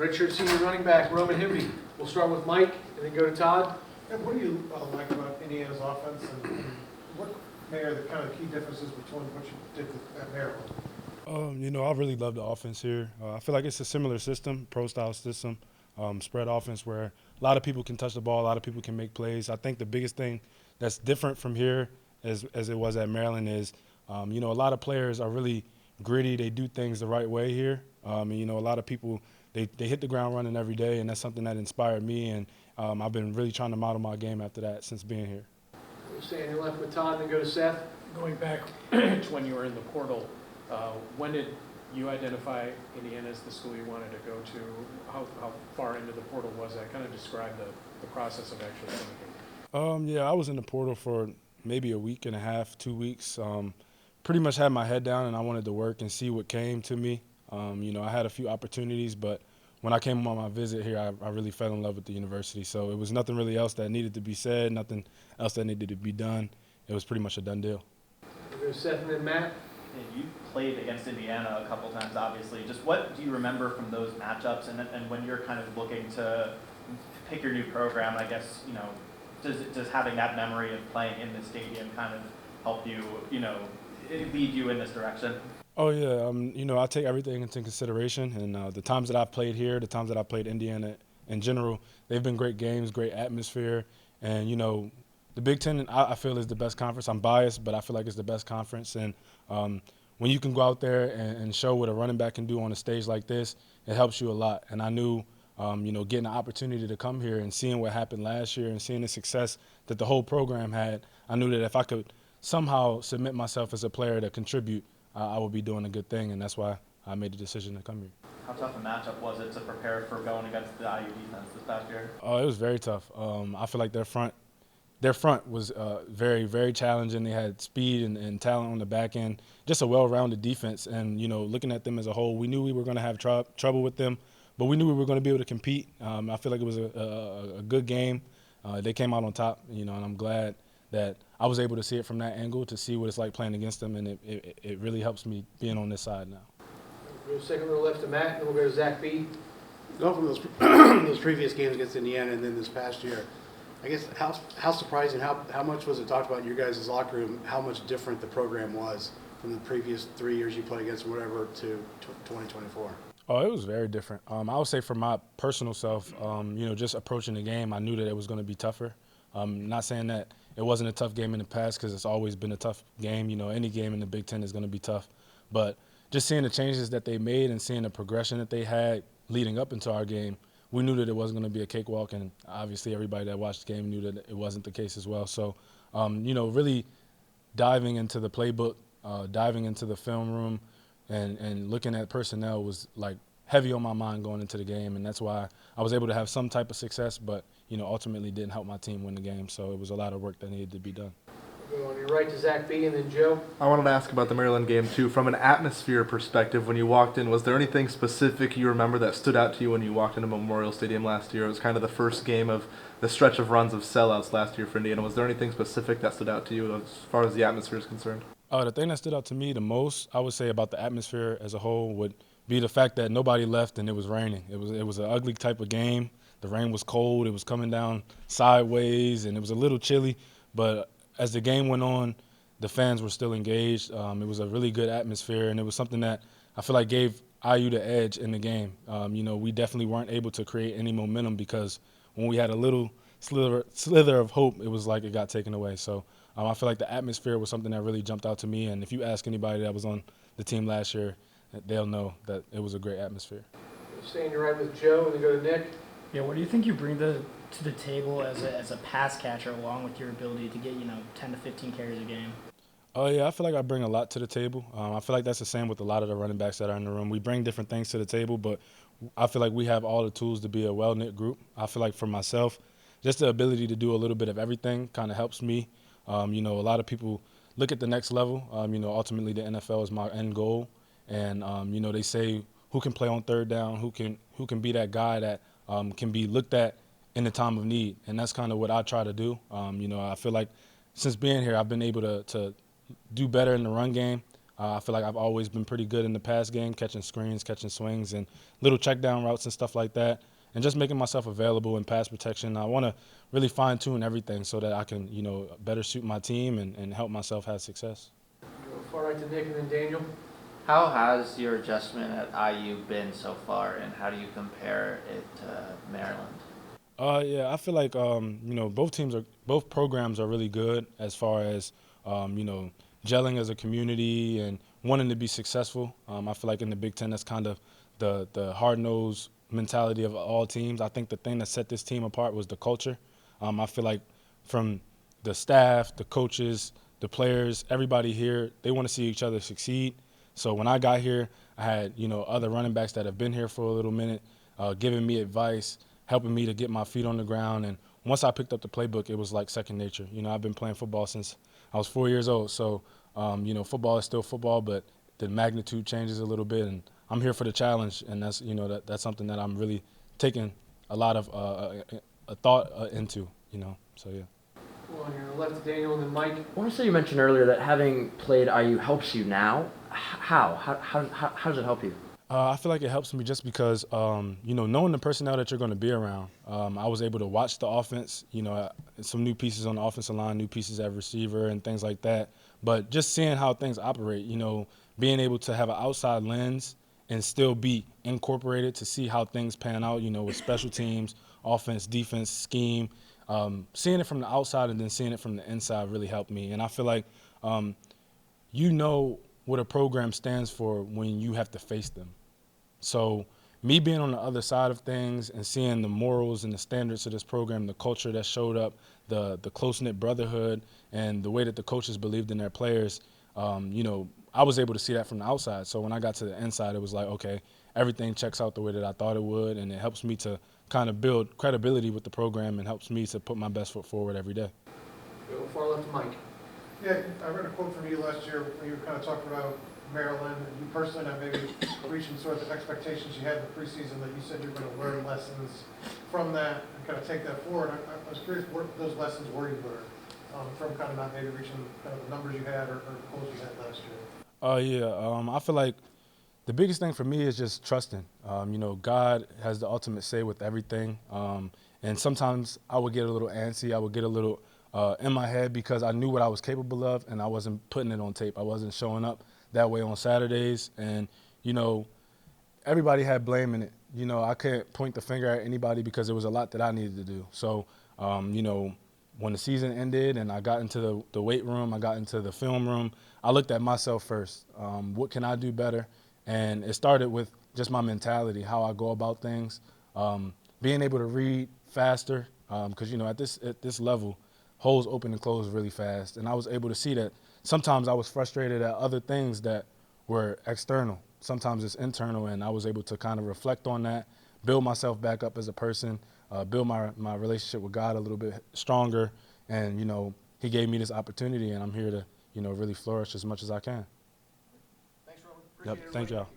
Redshirt senior running back Roman Hemby. We'll start with Mike and then go to Todd. And what do you like about Indiana's offense, and what are the kind of key differences between what you did at Maryland? I really love the offense here. I feel like it's a similar system, pro-style system, spread offense where a lot of people can touch the ball, a lot of people can make plays. I think the biggest thing that's different from here as it was at Maryland is, a lot of players are really gritty. They do things the right way here. A lot of people, they hit the ground running every day, and that's something that inspired me, and I've been really trying to model my game after that since being here. We'll stay on your left with Todd and then go to Seth. Going back to when you were in the portal, when did you identify Indiana as the school you wanted to go to? How far into the portal was that? Kind of describe the process of actually thinking. I was in the portal for maybe a week and a half, 2 weeks. Pretty much had my head down, and I wanted to work and see what came to me. I had a few opportunities, but when I came on my visit here, I really fell in love with the university. So it was nothing really else that needed to be said, nothing else that needed to be done. It was pretty much a done deal. We'll go to Seth and then Matt. You played against Indiana a couple times, obviously. Just what do you remember from those matchups, and when you're kind of looking to pick your new program? I guess does having that memory of playing in the stadium kind of help you, lead you in this direction? Oh yeah, I take everything into consideration, and the times that I've played here, the times that I've played Indiana in general, they've been great games, great atmosphere, and the Big Ten I feel is the best conference. I'm biased, but I feel like it's the best conference, and when you can go out there and show what a running back can do on a stage like this, it helps you a lot. And I knew, getting the opportunity to come here and seeing what happened last year and seeing the success that the whole program had, I knew that if I could somehow submit myself as a player to contribute, I would be doing a good thing, and that's why I made the decision to come here. How tough a matchup was it to prepare for going against the IU defense this past year? It was very tough. I feel like their front was very, very challenging. They had speed and talent on the back end, just a well-rounded defense. And, looking at them as a whole, we knew we were going to have trouble with them, but we knew we were going to be able to compete. I feel like it was a good game. They came out on top, and I'm glad that I was able to see it from that angle, to see what it's like playing against them, and it really helps me being on this side now. We'll go second row left to Matt, and then we'll go to Zach B. Going from those those previous games against Indiana and then this past year, I guess how surprising, how much was it talked about in your guys' locker room, how much different the program was from the previous 3 years you played against whatever to 2024? Oh, it was very different. I would say for my personal self, just approaching the game, I knew that it was going to be tougher. Not saying that it wasn't a tough game in the past, because it's always been a tough game. Any game in the Big Ten is going to be tough. But just seeing the changes that they made and seeing the progression that they had leading up into our game, we knew that it wasn't going to be a cakewalk, and obviously everybody that watched the game knew that it wasn't the case as well. So, really diving into the playbook, diving into the film room, and looking at personnel was like heavy on my mind going into the game, and that's why I was able to have some type of success, but ultimately didn't help my team win the game. So it was a lot of work that needed to be done. We'll go on your right to Zach B. and then Joe. I wanted to ask about the Maryland game too. From an atmosphere perspective, when you walked in, was there anything specific you remember that stood out to you when you walked into Memorial Stadium last year? It was kind of the first game of the stretch of runs of sellouts last year for Indiana. Was there anything specific that stood out to you as far as the atmosphere is concerned? The thing that stood out to me the most, I would say, about the atmosphere as a whole would be the fact that nobody left and it was raining. It was an ugly type of game. The rain was cold. It was coming down sideways, and it was a little chilly. But as the game went on, the fans were still engaged. It was a really good atmosphere, and it was something that I feel like gave IU the edge in the game. We definitely weren't able to create any momentum, because when we had a little slither of hope, it was like it got taken away. So I feel like the atmosphere was something that really jumped out to me, and if you ask anybody that was on the team last year, they'll know that it was a great atmosphere. We'll stay on your right with Joe, and then go to Nick. Yeah, what do you think you bring to the table as a pass catcher, along with your ability to get 10 to 15 carries a game? Oh yeah, I feel like I bring a lot to the table. I feel like that's the same with a lot of the running backs that are in the room. We bring different things to the table, but I feel like we have all the tools to be a well-knit group. I feel like for myself, just the ability to do a little bit of everything kind of helps me. A lot of people look at the next level. Ultimately the NFL is my end goal, and they say who can play on third down, who can be that guy that can be looked at in the time of need, and that's kind of what I try to do. I feel like since being here, I've been able to do better in the run game. I feel like I've always been pretty good in the pass game, catching screens, catching swings, and little check down routes and stuff like that, and just making myself available in pass protection. I want to really fine tune everything so that I can, better suit my team and help myself have success. Go far right to Nick and then Daniel. How has your adjustment at IU been so far, and how do you compare it to Maryland? Yeah, I feel like both programs are really good as far as gelling as a community and wanting to be successful. I feel like in the Big Ten, that's kind of the hard-nosed mentality of all teams. I think the thing that set this team apart was the culture. I feel like from the staff, the coaches, the players, everybody here, they want to see each other succeed. So when I got here, I had other running backs that have been here for a little minute, giving me advice, helping me to get my feet on the ground. And once I picked up the playbook, it was like second nature. I've been playing football since I was 4 years old. So football is still football, but the magnitude changes a little bit. And I'm here for the challenge, and that's that's something that I'm really taking a lot of a thought into. So yeah. Well, on your left to Daniel and then Mike. I want to say you mentioned earlier that having played IU helps you now. How does it help you? I feel like it helps me just because, knowing the personnel that you're going to be around, I was able to watch the offense, some new pieces on the offensive line, new pieces at receiver and things like that. But just seeing how things operate, being able to have an outside lens and still be incorporated to see how things pan out, with special teams, offense, defense, scheme. Seeing it from the outside and then seeing it from the inside really helped me. And I feel like what a program stands for when you have to face them. So me being on the other side of things and seeing the morals and the standards of this program, the culture that showed up, the close-knit brotherhood, and the way that the coaches believed in their players, I was able to see that from the outside. So when I got to the inside, it was like, okay, everything checks out the way that I thought it would, and it helps me to kind of build credibility with the program and helps me to put my best foot forward every day. Go far left to Mike. Yeah, I read a quote from you last year when you were kind of talking about Maryland and you personally not maybe reaching sort of the expectations you had in the preseason, that you said you're going to learn lessons from that and kind of take that forward. I was curious what those lessons were you learned from kind of not maybe reaching kind of the numbers you had or goals you had last year. I feel like the biggest thing for me is just trusting. God has the ultimate say with everything. And sometimes I would get a little antsy. I would get a little in my head because I knew what I was capable of and I wasn't putting it on tape. I wasn't showing up that way on Saturdays. And, everybody had blame in it. I couldn't point the finger at anybody because there was a lot that I needed to do. So, when the season ended and I got into the weight room, I got into the film room, I looked at myself first. What can I do better? And it started with just my mentality, how I go about things, being able to read faster, because, at this level, holes open and close really fast. And I was able to see that sometimes I was frustrated at other things that were external. Sometimes it's internal, and I was able to kind of reflect on that, build myself back up as a person, build my relationship with God a little bit stronger. And, he gave me this opportunity, and I'm here to, really flourish as much as I can. Thanks, Roman. Appreciate it, Thank everybody. y'all.